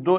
2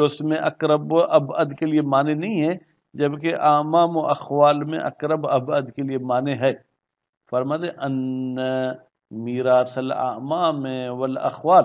کہ اس میں اقرب و ابعد کے لیے معنی نہیں ہے، جبکہ اعمام و اخوال میں اقرب ابعد کے لیے معنی ہے۔ فرماتے ان میراث الاعمام والاخوال،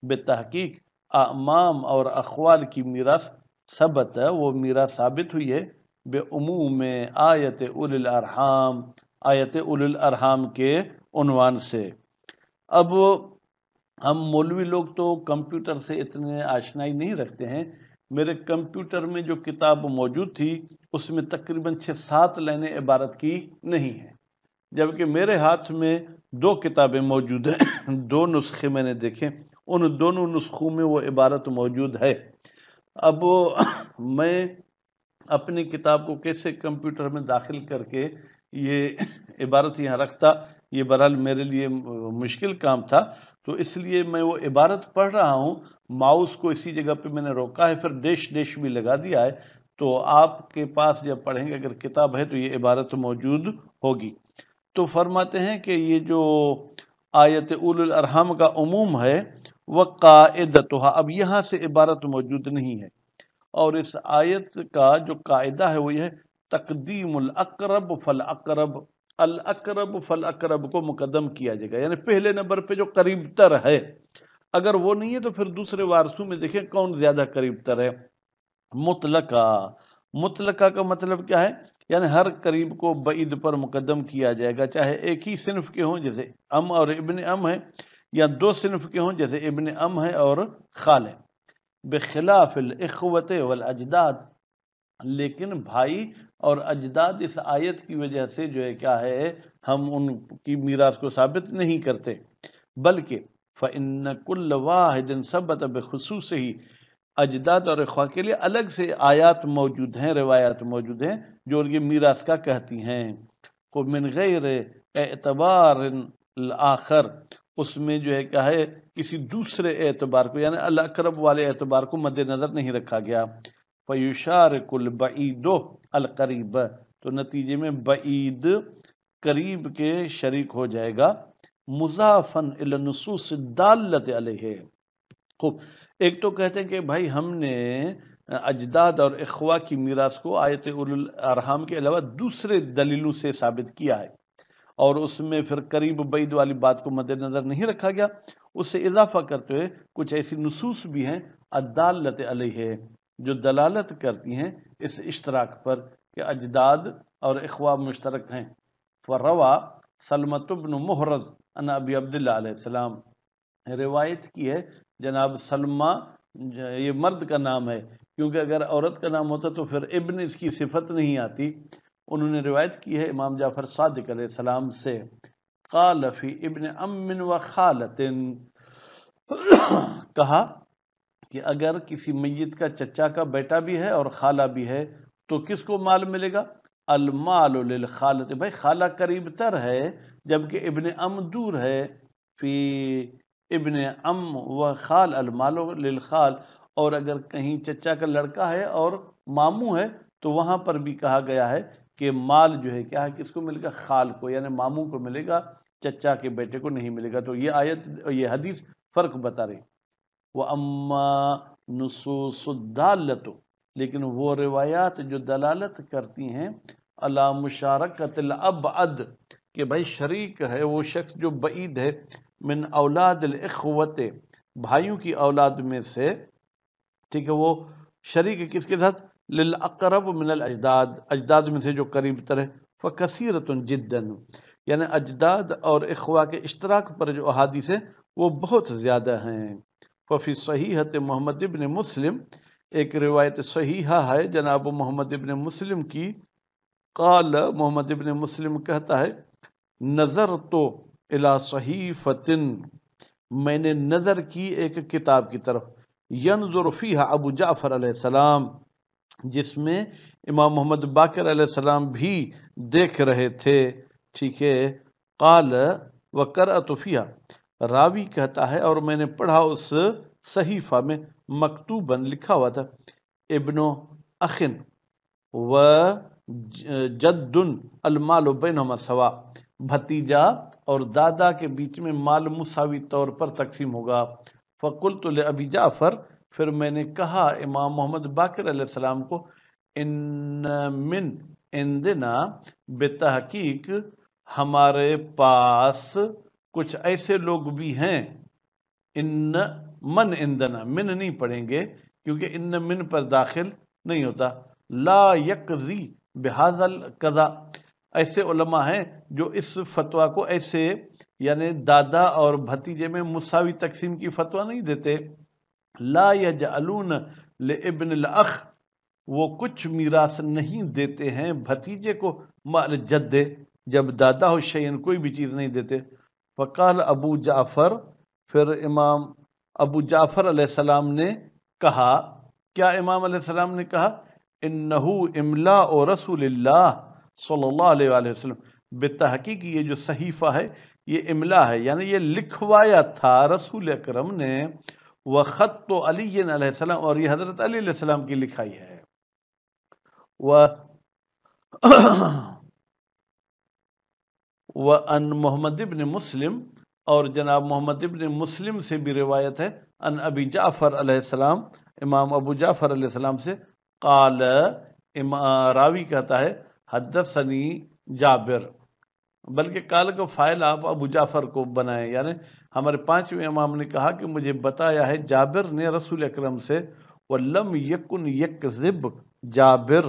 بتحقیق اعمام اور اخوال کی میراث ثبت ہے، وہ میراث ثابت ہوئی ہے بے عموم آیت اولی الارحام، آیت اولی الارحام کے عنوان سے۔ اب ہم مولوی لوگ تو کمپیوٹر سے اتنے آشنائی نہیں رکھتے ہیں، میرے کمپیوٹر میں جو کتاب موجود تھی اس میں تقریباً 6-7 لائنیں عبارت کی نہیں ہیں، جبکہ میرے ہاتھ میں 2 کتابیں موجود ہیں، 2 نسخے میں نے دیکھے، ان دونوں نسخوں میں وہ عبارت موجود ہے۔ اب میں اپنی کتاب کو کیسے کمپیوٹر میں داخل کر کے یہ عبارت یہاں رکھتا، یہ بہرحال میرے لیے مشکل کام تھا، تو اس لیے میں وہ عبارت پڑھ رہا ہوں، ماؤس کو اسی جگہ پہ میں نے روکا ہے، پھر ڈیش ڈیش بھی لگا دیا ہے، تو آپ کے پاس جب پڑھیں گے اگر کتاب ہے تو یہ عبارت موجود ہوگی۔ تو فرماتے ہیں کہ یہ جو آیت اول الارحام کا عموم ہے وقاعدتها، اب یہاں سے عبارت موجود نہیں ہے، اور اس آیت کا جو قاعدہ ہے وہ یہ ہے تقدیم الاقرب فالاقرب، الاقرب فالاقرب کو مقدم کیا جائے گا، یعنی پہلے نمبر پہ جو قریب تر ہے، اگر وہ نہیں ہے تو پھر دوسرے وارثوں میں دیکھیں کون زیادہ قریب تر ہے۔ مطلقہ، مطلقہ کا مطلب کیا ہے؟ یعنی ہر قریب کو بعید پر مقدم کیا جائے گا، چاہے ایک ہی صنف کے ہوں جیسے ام اور ابن ام ہے، یا 2 صنف کے ہوں جیسے ابن ام ہے اور خال ہے۔ بخلاف الاخوت والاجداد، لیکن بھائی اور اجداد اس آیت کی وجہ سے جو ہے کیا ہے، ہم ان کی میراث کو ثابت نہیں کرتے، بلکہ فإن كل واحد ثبت بخصوصه، اجداد اور اخوہ کے لیے الگ سے آیات موجود ہیں، روایات موجود ہیں جو ان کی میراث کا کہتی ہیں۔ کو من غیر اعتبار الآخر، اس میں جو ہے کیا ہے کسی دوسرے اعتبار کو، یعنی الاقرب والے اعتبار کو مد نظر نہیں رکھا گیا۔ فیشارک البعید القریب، تو نتیجے میں بعید قریب کے شریک ہو جائے گا، مضافاً الی النصوص الدالۃ علیہ۔ خوب، ایک تو کہتے ہیں کہ بھائی ہم نے اجداد اور اخوہ کی میراث کو آیت اول الارحام کے علاوہ دوسرے دلیلوں سے ثابت کیا ہے، اور اس میں پھر قریب بعید والی بات کو مد نظر نہیں رکھا گیا، اس سے اضافہ کرتے ہوئے کچھ ایسی نصوص بھی ہیں الدالۃ علیہ جو دلالت کرتی ہیں اس اشتراک پر کہ اجداد اور اخوہ مشترک ہیں۔ فروا سلمۃ بن محرز عن ابی عبداللہ علیہ السلام، روایت کی ہے جناب سلمہ، یہ مرد کا نام ہے کیونکہ اگر عورت کا نام ہوتا تو پھر ابن اس کی صفت نہیں آتی، انہوں نے روایت کی ہے امام جعفر صادق علیہ السلام سے، قال فی ابن ام و خالت، کہا کہ اگر کسی میت کا چچا کا بیٹا بھی ہے اور خالہ بھی ہے تو کس کو مال ملے گا؟ المال للخالت، بھائی خالہ قریب تر ہے جبکہ ابن ام دور ہے، فی ابن ام و خال المال للخال، اور اگر کہیں چچا کا لڑکا ہے اور ماموں ہے تو وہاں پر بھی کہا گیا ہے کہ مال جو ہے کیا ہے کس کو ملے گا؟ خال کو، یعنی ماموں کو ملے گا، چچا کے بیٹے کو نہیں ملے گا۔ تو یہ آیت، یہ حدیث فرق بتا رہی۔ وَأَمَّا نُصُوصُ الدَّالَّةُ، لیکن وہ روایات جو دلالت کرتی ہیں علی مشارکت الابعد، کہ بھائی شریک ہے وہ شخص جو بعید ہے، من اولاد الاخوت، بھائیوں کی اولاد میں سے، ٹھیک ہے، وہ شریک کس کے ساتھ؟ للاقرب من الاجداد، اجداد میں سے جو قریب تر ہے، فکثیرۃ جدا، یعنی اجداد اور اخوہ کے اشتراک پر جو احادیث ہیں وہ بہت زیادہ ہیں۔ ففی صحیحۃ محمد ابن مسلم، ایک روایت صحیحہ ہے جناب محمد ابن مسلم کی، قال محمد ابن مسلم کہتا ہے نظر تو الی صحیفۃ، میں نے نظر کی ایک کتاب کی طرف، ینظر فیہا ابو جعفر علیہ السلام، جس میں امام محمد باقر علیہ السلام بھی دیکھ رہے تھے، ٹھیک ہے، قال وقرأت فیہا، راوی کہتا ہے اور میں نے پڑھا اس صحیفہ میں، مکتوباً لکھا ہوا تھا، ابن اخن و جد المال بینہما سوا، بھتیجا اور دادا کے بیچ میں مال مساوی طور پر تقسیم ہوگا۔ فقلت لأبی جعفر پھر میں نے کہا امام محمد باقر علیہ السلام کو، ان من عندنا، بتحقیق ہمارے پاس کچھ ایسے لوگ بھی ہیں، ان من عندنا، من نہیں پڑھیں گے کیونکہ ان من پر داخل نہیں ہوتا، لا یقضی بہذا القضا، ایسے علماء ہیں جو اس فتویٰ کو ایسے یعنی دادا اور بھتیجے میں مساوی تقسیم کی فتویٰ نہیں دیتے، لا یجعلون لابن الاخ، وہ کچھ میراث نہیں دیتے ہیں بھتیجے کو مال جد، جب دادا ہو شیئن کوئی بھی چیز نہیں دیتے۔ فقال ابو جعفر، پھر امام ابو جعفر علیہ السلام نے کہا، کیا امام علیہ السلام نے کہا، انہو املاء رسول اللہ صلی اللہ علیہ وآلہ وسلم، بتحقیق یہ جو صحیفہ ہے یہ املا ہے، یعنی یہ لکھوایا تھا رسول اکرم نے، وخط علی علیہ السلام، اور یہ حضرت علی علیہ السلام کی لکھائی ہے، وَأَن محمد ابن مسلم، اور جناب محمد ابن مسلم سے بھی روایت ہے، ان ابی جعفر علیہ السلام، امام ابو جعفر علیہ السلام سے، قال، راوی کہتا ہے، حدثنی جابر، بلکہ قال کو فائل آپ ابو جعفر کو بنائیں، یعنی ہمارے پانچویں امام نے کہا کہ مجھے بتایا ہے جابر نے رسول اکرم سے، وَلَمْ يَكُنْ يَكْذِبْ جابر،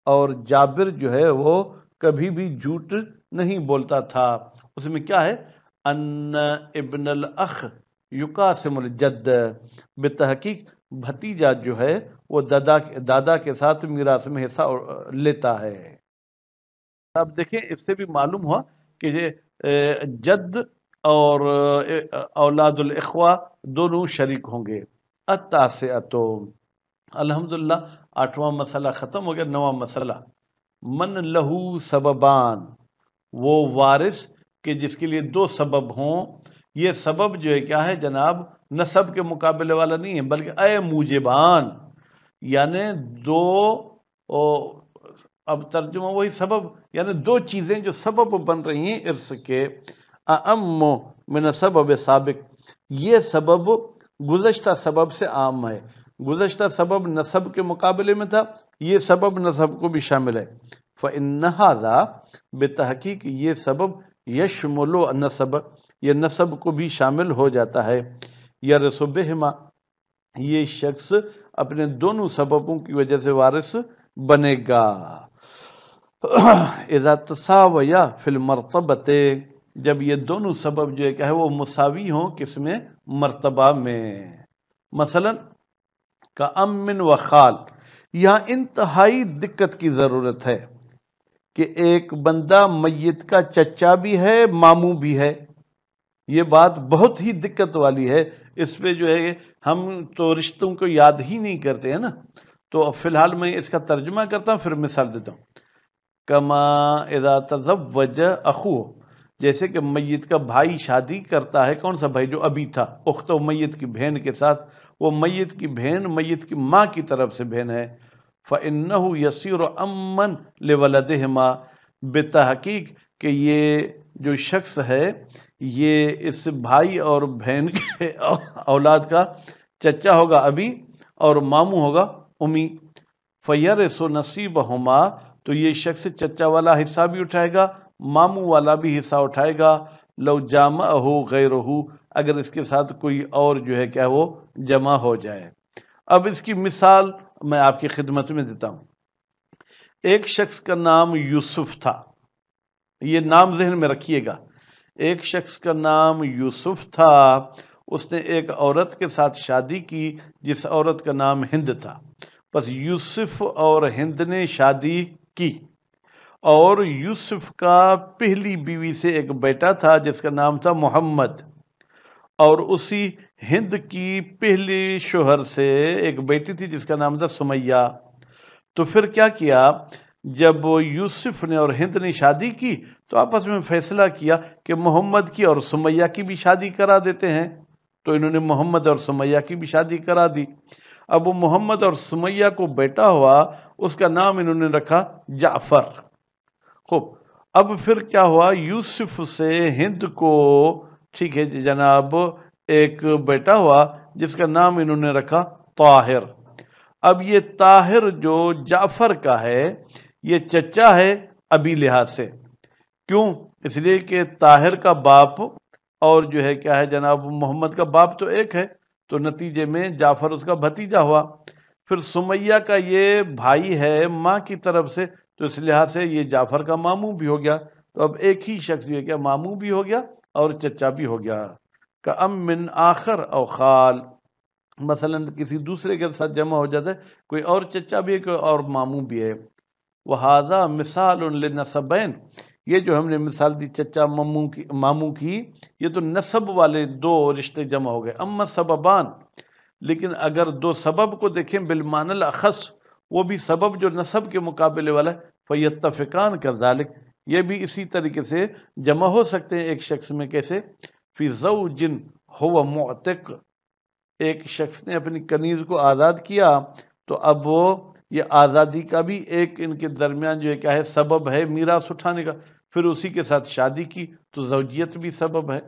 اور جابر جو ہے وہ کبھی بھی جھوٹ نہیں بولتا تھا، اس میں کیا ہے، ان ابن الاخ یقاسم الجد، بتحقیق بھتیجا جو ہے وہ دادا کے ساتھ میراث میں حصہ لیتا ہے۔ اب دیکھیں اس سے بھی معلوم ہوا کہ یہ جد اور اولاد الاخوہ دونوں شریک ہوں گے۔ التاسعۃ، الحمدللہ 8واں مسئلہ ختم ہو گیا، 9واں مسئلہ، من لہو سببان، وہ وارث کہ جس کے لیے دو سبب ہوں، یہ سبب جو ہے کیا ہے جناب، نسب کے مقابلے والا نہیں ہے بلکہ اے موجبان، یعنی دو، اب ترجمہ وہی سبب، یعنی دو چیزیں جو سبب بن رہی ہیں ارث کے، اعم من سبب سابق، یہ سبب گزشتہ سبب سے عام ہے، گزشتہ سبب نسب کے مقابلے میں تھا، یہ سبب نسب کو بھی شامل ہے، فإن هذا، بتحقیق یہ سبب، یشمل النسب، یہ نسب کو بھی شامل ہو جاتا ہے، یرث بہما، یہ شخص اپنے دونوں سببوں کی وجہ سے وارث بنے گا، اذا تساویا فی المرتبۃ، جب یہ دونوں سبب جو ہے کہ وہ مساوی ہوں کس میں، مرتبہ میں، مثلا کأم و خال، یہاں انتہائی دقت کی ضرورت ہے کہ ایک بندہ میت کا چچا بھی ہے ماموں بھی ہے، یہ بات بہت ہی دقت والی ہے، اس پہ جو ہے ہم تو رشتوں کو یاد ہی نہیں کرتے ہیں نا، تو فی الحال میں اس کا ترجمہ کرتا ہوں پھر مثال دیتا ہوں، کما اذا تزوج اخوہ، جیسے کہ میت کا بھائی شادی کرتا ہے، کون سا بھائی، جو ابھی تھا، اختہ میت کی بہن کے ساتھ، وہ میت کی بہن میت کی ماں کی طرف سے بہن ہے، فإنه يصير أما لولدهما، بتحقیق کہ یہ جو شخص ہے یہ اس بھائی اور بہن کے اولاد کا چچا ہوگا ابھی اور ماموں ہوگا امی، فیرث نصیبهما، تو یہ شخص چچا والا حصہ بھی اٹھائے گا، ماموں والا بھی حصہ اٹھائے گا، لو جامعہ غیرہ، اگر اس کے ساتھ کوئی اور جو ہے کیا وہ جمع ہو جائے۔ اب اس کی مثال میں آپ کی خدمت میں دیتا ہوں، ایک شخص کا نام یوسف تھا، یہ نام ذہن میں رکھیے گا، ایک شخص کا نام یوسف تھا، اس نے ایک عورت کے ساتھ شادی کی جس عورت کا نام ہند تھا، بس یوسف اور ہند نے شادی کی، اور یوسف کا پہلی بیوی سے ایک بیٹا تھا جس کا نام تھا محمد، اور اسی ہند کی پہلے شوہر سے ایک بیٹی تھی جس کا نام تھا سمیہ، تو پھر کیا کیا، جب یوسف نے اور ہند نے شادی کی تو آپس میں فیصلہ کیا کہ محمد کی اور سمیہ کی بھی شادی کرا دیتے ہیں، تو انہوں نے محمد اور سمیہ کی بھی شادی کرا دی، اب وہ محمد اور سمیہ کو بیٹا ہوا، اس کا نام انہوں نے رکھا جعفر۔ خوب، اب پھر کیا ہوا، یوسف سے ہند کو، ٹھیک ہے جناب، ایک بیٹا ہوا جس کا نام انہوں نے رکھا طاہر۔ اب یہ طاہر جو جعفر کا ہے یہ چچا ہے ابی لحاظ سے، کیوں؟ اس لیے کہ طاہر کا باپ اور جو ہے کیا ہے جناب محمد کا باپ تو ایک ہے، تو نتیجے میں جعفر اس کا بھتیجا ہوا۔ پھر سمیہ کا یہ بھائی ہے ماں کی طرف سے، تو اس لحاظ سے یہ جعفر کا ماموں بھی ہو گیا۔ تو اب ایک ہی شخص جو ہے کیا ماموں بھی ہو گیا اور چچا بھی ہو گیا۔ کہ ام من آخر او خال، مثلا کسی دوسرے کے ساتھ جمع ہو جاتا ہے، کوئی اور چچا بھی ہے کوئی اور ماموں بھی ہے۔ وَهَذَا مِثَالٌ لِلنَّسَبَيْن، یہ جو ہم نے مثال دی چچا ماموں کی، یہ تو نسب والے دو رشتے جمع ہو گئے۔ اما سببان، لیکن اگر دو سبب کو دیکھیں بالمعنی الاخص، وہ بھی سبب جو نسب کے مقابلے والا ہے، فَيَتَّفِقَانَ كَذَلِكَ، یہ بھی اسی طریقے سے جمع ہو سکتے ہیں ایک شخص میں۔ کیسے؟ فی زوج هو معتق، ایک شخص نے اپنی کنیز کو آزاد کیا، تو اب وہ یہ آزادی کا بھی ایک ان کے درمیان جو ہے کیا ہے سبب ہے میراث اٹھانے کا، پھر اسی کے ساتھ شادی کی تو زوجیت بھی سبب ہے۔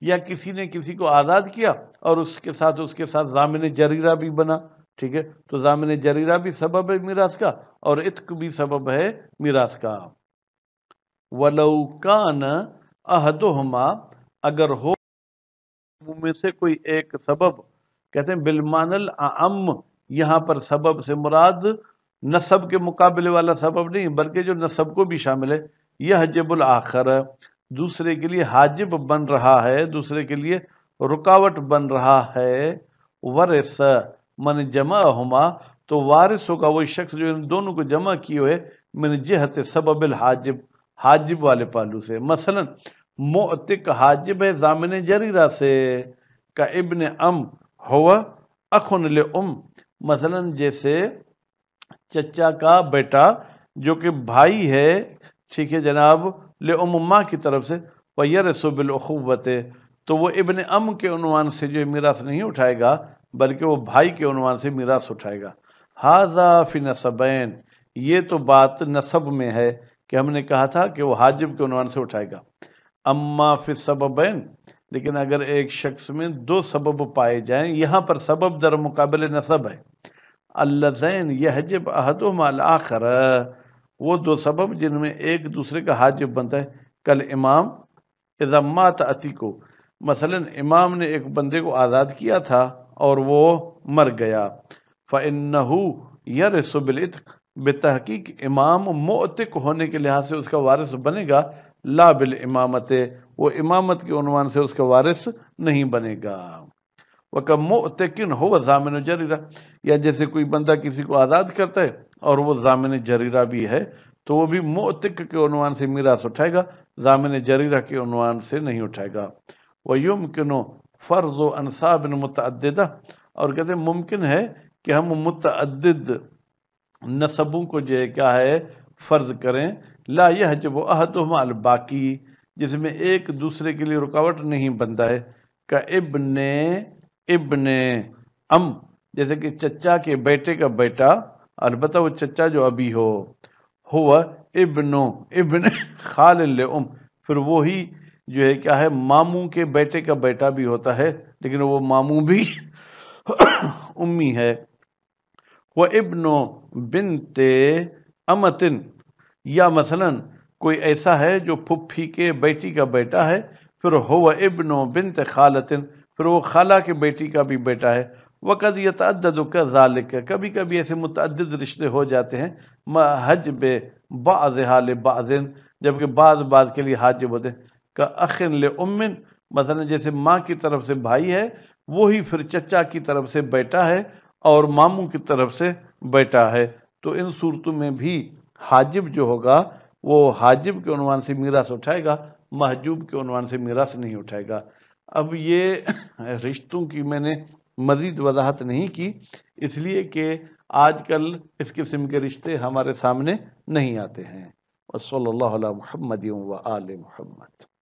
یا کسی نے کسی کو آزاد کیا اور اس کے ساتھ ضامن جریرہ بھی بنا، ٹھیک ہے، تو ضامن جریرہ بھی سبب ہے میراث کا اور عتق بھی سبب ہے میراث کا۔ وَلَوْ كَانَ أَحَدُهُمَا، اگر ہو میں سے کوئی ایک سبب، کہتے ہیں بالمعنی الاعم، یہاں پر سبب سے مراد نسب کے مقابلے والا سبب نہیں بلکہ جو نسب کو بھی شامل ہے۔ یحجب الآخر، دوسرے کے لیے حاجب بن رہا ہے، دوسرے کے لیے رکاوٹ بن رہا ہے۔ ورث من جمعہما، تو وارث ہوگا وہی شخص جو ان دونوں کو جمع کیے ہوئے، من جہت سبب الحاجب، حاجب والے پہلو سے۔ مثلا معتق حاجب ہے ضامن جریرہ سے، کا ابن ام ہوا اخن لام، مثلا جیسے چچا کا بیٹا جو کہ بھائی ہے، ٹھیک ہے جناب، لام ماں کی طرف سے، وَيَرِثُ بِالْأُخُوَّةِ، تو وہ ابن ام کے عنوان سے جو میراث نہیں اٹھائے گا بلکہ وہ بھائی کے عنوان سے میراث اٹھائے گا۔ هَذَا فِي نَسَبَيْن، یہ تو بات نسب میں ہے کہ ہم نے کہا تھا کہ وہ حاجب کے عنوان سے اٹھائے گا۔ اما فی السببین، لیکن اگر ایک شخص میں دو سبب پائے جائیں، یہاں پر سبب در مقابل نسب ہے، اللذین یحجب احدہما الاخر، وہ دو سبب جن میں ایک دوسرے کا حاجب بنتا ہے، کل امام اذا مات عتیقو، مثلا امام نے ایک بندے کو آزاد کیا تھا اور وہ مر گیا، فَإِنَّهُ يَرِثُ بِالْعِتْقِ، بتحقیق امام معتق ہونے کے لحاظ سے اس کا وارث بنے گا، لا بالامامت، وہ امامت کے عنوان سے اس کا وارث نہیں بنے گا۔ وَكَمْ مُعْتَقٍ هُوَ ضامن جریرہ، یا جیسے کوئی بندہ کسی کو آزاد کرتا ہے اور وہ ضامن جریرہ بھی ہے، تو وہ بھی معتق کے عنوان سے میراث اٹھائے گا، ضامن جریرہ کے عنوان سے نہیں اٹھائے گا۔ وَيُمْكِنُ فَرْضُ أَنْصَابٍ مُتَعَدِّدَةٍ، اور کہتے ہیں ممکن ہے کہ ہم متعدد نسبوں کو جو ہے کیا ہے فرض کریں، لا یحجب احدہما الباقی، جس میں ایک دوسرے کے لیے رکاوٹ نہیں بنتا ہے، کا ابن ام، جیسے کہ چچا کے بیٹے کا بیٹا، البتہ وہ چچا جو ابھی ہو ابن خال لام، پھر وہی جو ہے کیا ہے ماموں کے بیٹے کا بیٹا بھی ہوتا ہے لیکن وہ ماموں بھی امی ہے۔ وہ ابن بنت امتن، یا مثلا کوئی ایسا ہے جو پھپھی کے بیٹی کا بیٹا ہے، پھر ہوا ابن بنت خالتن، پھر وہ خالہ کے بیٹی کا بھی بیٹا ہے۔ وقد یتعدد کذالک، کبھی کبھی ایسے متعدد رشتے ہو جاتے ہیں، حجب بعضها لبعض، جبکہ بعض کے لیے حاجب ہوتے ہیں، کا اخ لام، مثلا جیسے ماں کی طرف سے بھائی ہے وہی پھر چچا کی طرف سے بیٹا ہے اور ماموں کی طرف سے بیٹا ہے، تو ان صورتوں میں بھی حاجب جو ہوگا وہ حاجب کے عنوان سے میراث اٹھائے گا، محجوب کے عنوان سے میراث نہیں اٹھائے گا۔ اب یہ رشتوں کی میں نے مزید وضاحت نہیں کی، اس لیے کہ آج کل اس قسم کے رشتے ہمارے سامنے نہیں آتے ہیں۔ وصلی اللہ علی محمد و آل محمد۔